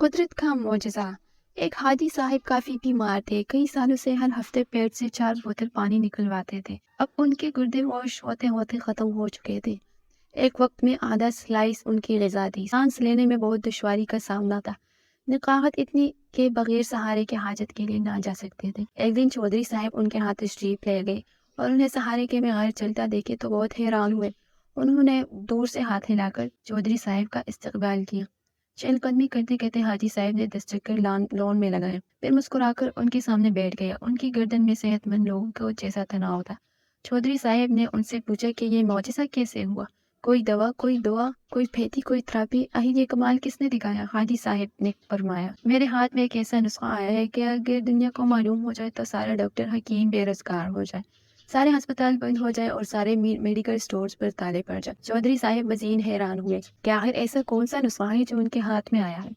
कुदरत का मौजज़ा। एक हाजी साहब काफ़ी बीमार थे। कई सालों से हर हफ्ते पेट से 4 बोतल पानी निकलवाते थे। अब उनके गुर्दे वॉश होते होते ख़त्म हो चुके थे। एक वक्त में आधा स्लाइस उनकी ग़िज़ा थी। सांस लेने में बहुत दुश्वारी का सामना था। निकाहत इतनी के बगैर सहारे के हाजत के लिए ना जा सकते थे। एक दिन चौधरी साहब उनके हाथ तशरीफ़ ले गए और उन्हें सहारे के बगैर चलता देखे तो बहुत हैरान हुए। उन्होंने दूर से हाथ हिलाकर चौधरी साहब का इस्तकबाल किया। चहलकदमी करते करते हाजी साहब ने 10 चक्कर लॉन में लगाए, फिर मुस्कुराकर उनके सामने बैठ गया। उनकी गर्दन में सेहतमंद लोगों को जैसा तनाव था। चौधरी साहब ने उनसे पूछा कि ये मौजज़ा कैसे हुआ? कोई दवा, कोई दुआ, कोई फेती, कोई थेरेपी? आखिर ये कमाल किसने दिखाया? हाजी साहब ने फरमाया, मेरे हाथ में एक ऐसा नुस्खा आया है कि अगर दुनिया को मालूम हो जाए तो सारा डॉक्टर हकीम बेरोजगार हो जाए, सारे अस्पताल बंद हो जाए और सारे मेडिकल स्टोर्स पर ताले पड़ जाए। चौधरी साहब मजीद हैरान हुए कि आखिर ऐसा कौन सा नुस्खा है जो उनके हाथ में आया है।